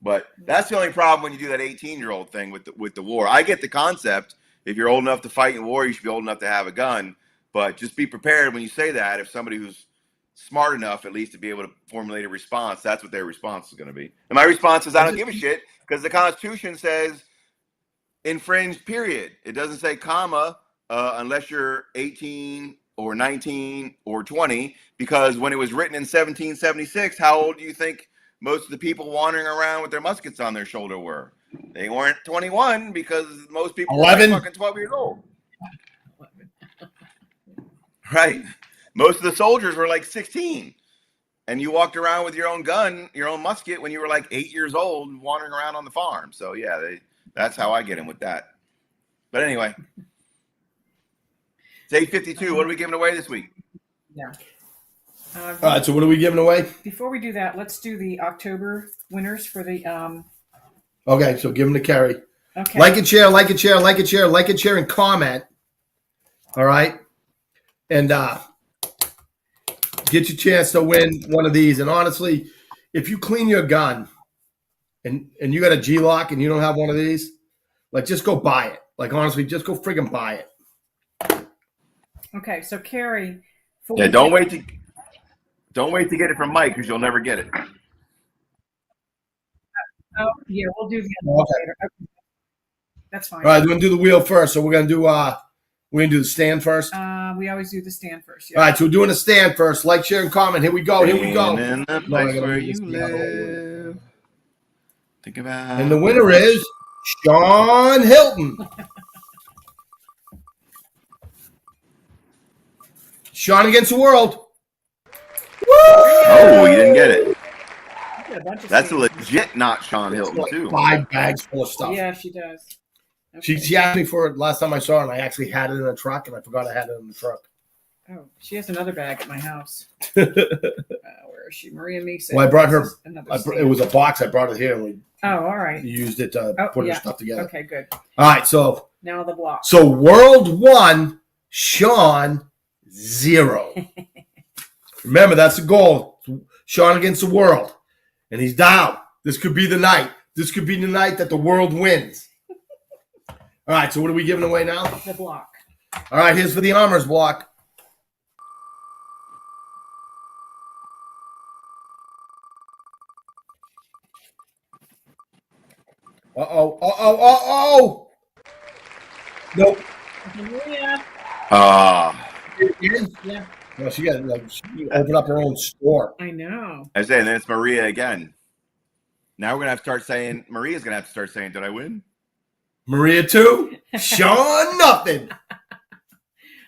But that's the only problem when you do that 18-year-old thing with the war. I get the concept. If you're old enough to fight in war, you should be old enough to have a gun. But just be prepared when you say that. If somebody who's smart enough, at least, to be able to formulate a response, that's what their response is going to be. And my response is, I don't give a shit, because the Constitution says infringe, period. It doesn't say comma unless you're 18 or 19 or 20, because when it was written in 1776, how old do you think most of the people wandering around with their muskets on their shoulder were? They weren't 21, because most people 11. were like fucking 12 years old. Right. Most of the soldiers were like 16. And you walked around with your own gun, your own musket, when you were like 8 years old, wandering around on the farm. So, yeah, that's how I get in with that. But anyway, it's 8:52. What are we giving away this week? Yeah. All right, so what are we giving away? Before we do that, let's do the October winners for the. Okay, so give them to Kerry. Okay. Like and share, like and share, like and share, like and share, and comment. All right, and get your chance to win one of these. And honestly, if you clean your gun and you got a G-lock and you don't have one of these, like, just go buy it. Like, honestly, just go friggin' buy it. Okay, so Carrie. Yeah, don't wait to get it from Mike, because you'll never get it. Oh, yeah, we'll do the other one later. Okay. That's fine. All right, we're gonna do the wheel first. So we're gonna do the stand first. We always do the stand first. Yeah. All right, so we're doing the stand first. Like, share, and comment. Here we go. Here we go. In the place where you live. Think about. And the winner is Sean Hilton. Sean against the world. Woo! Oh, you didn't get it. That's a stands. legit not Sean Hilton, too. 5 bags full of stuff. Yeah, she does. Okay. She asked me for it last time I saw her, and I actually had it in the truck, and I forgot I had it in the truck. Oh, she has another bag at my house. Where is she? Maria Mesa. Well, I brought her. Another It was a box. I brought it here, and we Oh, all right. used it to put her stuff together. Okay, good. All right, so Now the block. World 1, Sean 0. Remember, that's the goal. Sean against the world. And he's down. This could be the night. This could be the night that the world wins. All right, so what are we giving away now? The block. All right, here's for the Armors block. Uh-oh. Nope. Yeah. Yeah. No, she opened up her own store. I know. I say, and then it's Maria again. Now we're gonna have to start saying. Maria's gonna have to start saying, "Did I win?" Maria 2, Sean nothing. All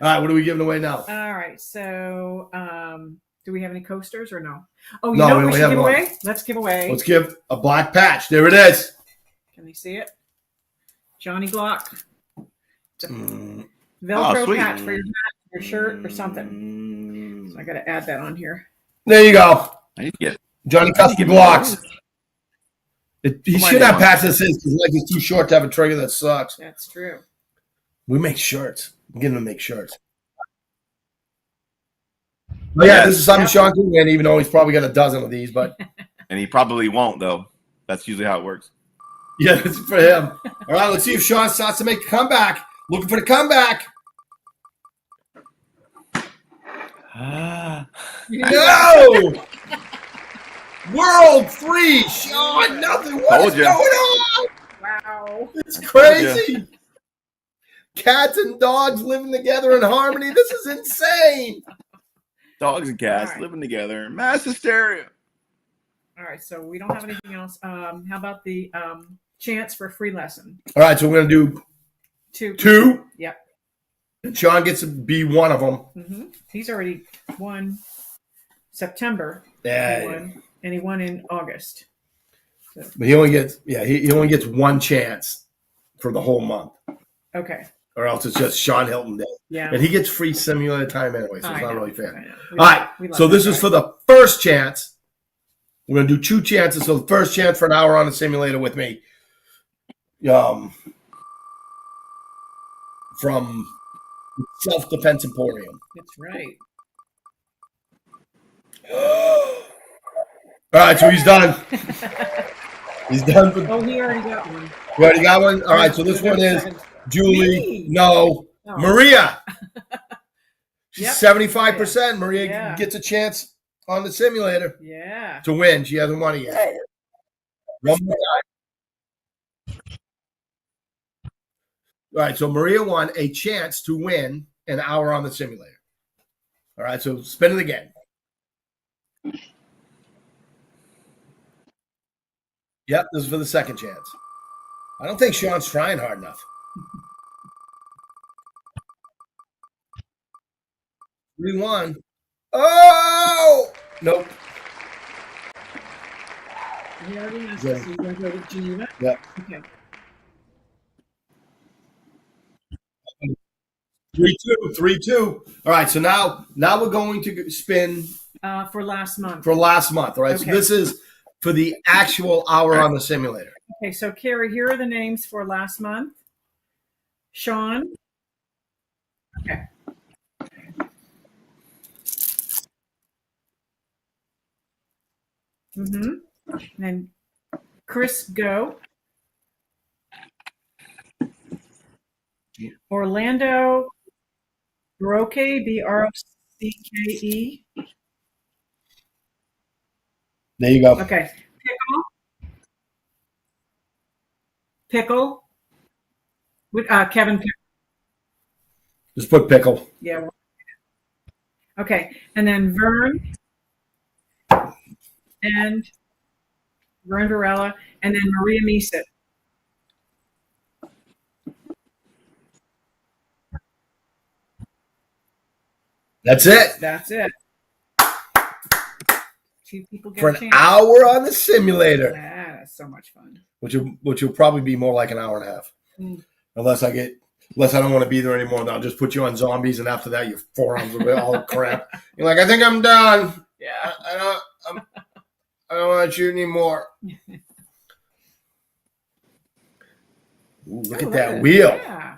right, what are we giving away now? All right. So, do we have any coasters or no? Oh, No, know we what we only should have give one. away? Let's give away. Let's give a black patch. There it is. Can they see it? Johnny Glock. It's a Oh, Velcro sweet. patch for your hat, your shirt, or something. So I got to add that on here. There you go. I need to get. Johnny I need to Custom get Blocks. He Put my should name have on patches because his leg is too short to have a trigger that sucks. That's true. We make shirts. We're getting to make shirts. But yeah, this is something Sean can win, even though he's probably got a dozen of these. But And he probably won't, though. That's usually how it works. yeah, it's for him. All right, let's see if Sean starts to make a comeback. Looking for the comeback. No! World 3, Sean, nothing. What Told is ya. going on? Wow. It's crazy. Cats and dogs living together in harmony. This is insane. Dogs and cats All right. living together. Mass hysteria. All right. So we don't have anything else. How about the chance for a free lesson? All right, so we're going to do 2. Yep. And Sean gets to be one of them. Mm-hmm. He's already won September. Yeah. He won, and he won in August. So, But he only gets he only gets one chance for the whole month. okay. Or else it's just Sean Hilton Day. Yeah. And he gets free simulated time anyway, so it's I not know. really fair. I know. All right, We love so this that is guy. for the first chance. We're going to do 2 chances. So the first chance for an hour on the simulator with me. From Self-Defense Emporium. That's right. All right, so he's done. He's done. He already got one. You already got one? All right, so this one is Julie. Me? No. Oh. Maria. She's Yep. 75%. Maria Yeah. gets a chance on the simulator Yeah. to win. She hasn't won it yet. One more time. All right, so Maria won a chance to win an hour on the simulator. All right, so spin it again. Yep, this is for the second chance. I don't think Sean's trying hard enough. 3-1. Oh! Nope. He already asked us. You're going to go with Geneva? Yep. Okay. 3-2. 3-2. All right, so now we're going to spin For last month. for last month. All right, so Okay. this is for the actual hour on the simulator. Okay, so Carrie, here are the names for last month. Sean. Okay. Mm-hmm. And Chris Go. Orlando Broke, Brocke. There you go. Okay. Pickle. Kevin Pickle. Just put pickle. Yeah. Okay. And then Vern. And Vern Varela. And then Maria Misa. That's it. That's it. 2 people get For a an chance. hour on the simulator, Yeah, that's so much fun. which will probably be more like an hour and a half. Mm. Unless I don't want to be there anymore. I'll just put you on zombies, and after that, your forearms will be all crap. You're like, I think I'm done. Yeah. I don't want to shoot anymore. Ooh, look at that wheel. Yeah.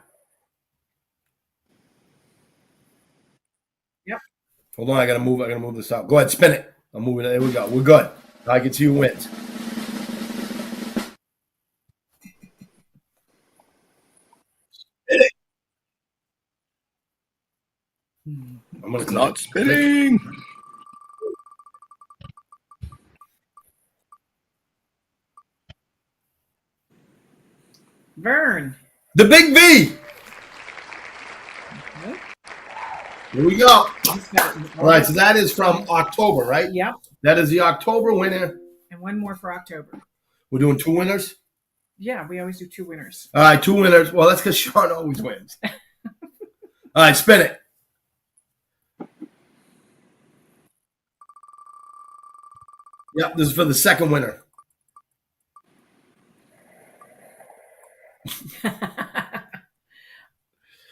Yep. Hold on, I gotta move this out. Go ahead, spin it. I'm moving it. There we go. We're good. I can see who wins. Spin it. I'm gonna Not spinning. Vern. The big V. Okay. Here we go. All right, so that is from October, right? Yep. That is the October winner. And one more for October. We're doing 2 winners. Yeah, we always do 2 winners. All right, 2 winners. Well, that's because Sean always wins. All right, spin it. Yep, this is for the second winner.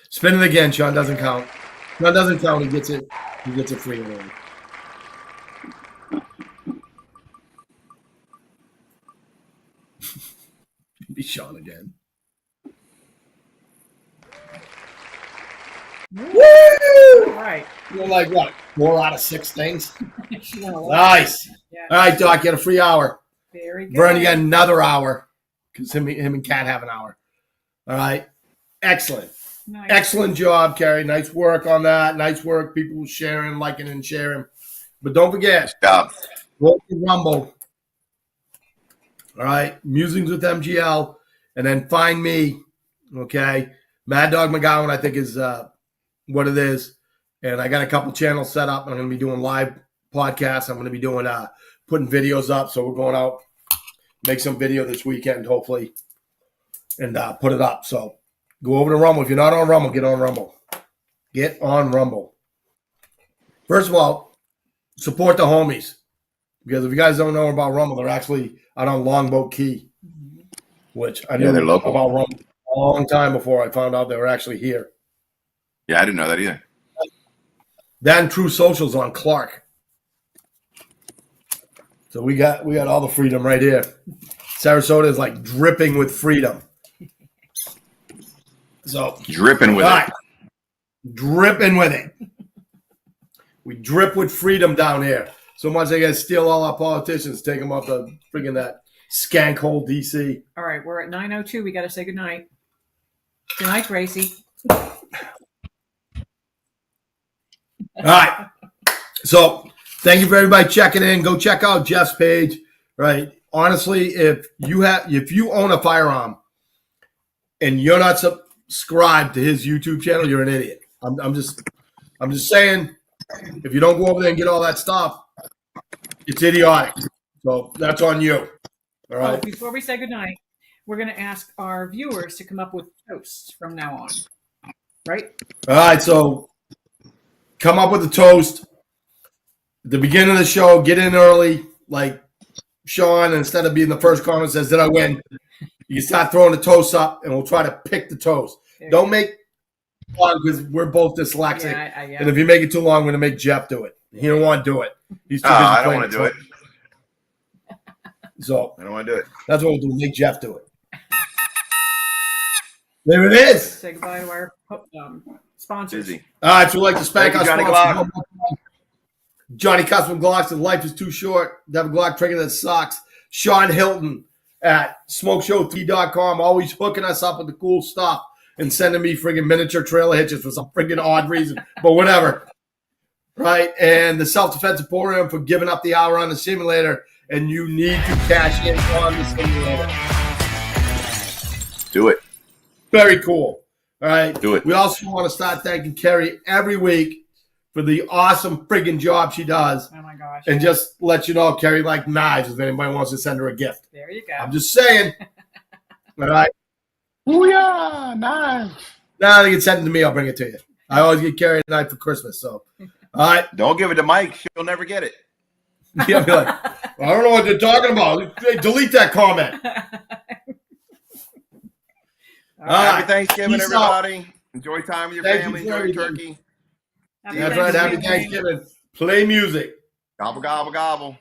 Spin it again. Sean doesn't count. Sean doesn't count. He gets it. He gets it free away. Be Sean again. Woo! Right. You're like what? 4 out of 6 things. She won a lot. Nice. Yeah. All right, Doc. You get a free hour. Very good. Vern, you got another hour because him and Kat have an hour. All right. Excellent. Nice. Excellent job, Carrie. Nice work on that. Nice work. People sharing, liking, and sharing. But don't forget, Stop. go to Rumble. All right. Musings with MGL. And then find me. Okay. Mad Dog McGowan, I think, is what it is. And I got a couple channels set up. I'm going to be doing live podcasts. I'm going to be doing putting videos up. So we're going out, make some video this weekend, hopefully, and put it up. So go over to Rumble. If you're not on Rumble, get on Rumble. Get on Rumble. First of all, support the homies. Because if you guys don't know about Rumble, they're actually out on Longboat Key, which I knew they're local. about Rumble a long time before I found out they were actually here. Yeah, I didn't know that either. Then True Socials on Clark. So we got all the freedom right here. Sarasota is like dripping with freedom. So Dripping with it. Dripping with it. We drip with freedom down here. So much they got to steal all our politicians, take them up to freaking that skank hole DC. All right, we're at 9:02. We got to say goodnight. Good night, Gracie. All right. So thank you for everybody checking in. Go check out Jeff's page. Right. Honestly, if you own a firearm and you're not subscribed to his YouTube channel, you're an idiot. I'm just saying, if you don't go over there and get all that stuff, it's idiotic. So that's on you. All right. Before we say goodnight, we're going to ask our viewers to come up with toasts from now on. Right? All right. So come up with a toast. At the beginning of the show, get in early, like Sean, instead of being the first comment says, did I win? You start throwing the toast up, and we'll try to pick the toast. Don't make long because we're both dyslexic. Yeah. And if you make it too long, I'm going to make Jeff do it. He don't want to do it. He's too busy I don't want to do it. So I don't want to do it. that's what we'll do. Make Jeff do it. There it is. Say goodbye to our sponsors. Busy. All right, so we'd like to spank our Thank you, Johnny sponsors. Glock. Johnny Custom Glocks, and life is too short. Have a Glock trigger that sucks. Sean Hilton at smokeshow3.com, always hooking us up with the cool stuff and sending me friggin' miniature trailer hitches for some friggin' odd reason, but whatever. Right? And the Self-Defense Emporium for giving up the hour on the simulator, and you need to cash in on the simulator. Do it. Very cool. All right. Do it. We also want to start thanking Carrie every week for the awesome friggin' job she does. Oh my gosh. And just let you know, Carrie like knives if anybody wants to send her a gift. There you go. I'm just saying. All right. Oh yeah, nice. Now they can send it to me. I'll bring it to you. I always get Carrie a knife for Christmas. So, all right. Don't give it to Mike. She'll never get it. Yeah, be like, I don't know what they're talking about. Delete that comment. All right. Happy Thanksgiving, Peace everybody. Enjoy time with your Thank you family. for Enjoy everything. turkey. Happy That's right. Happy Thanksgiving. Play music. Gobble, gobble, gobble.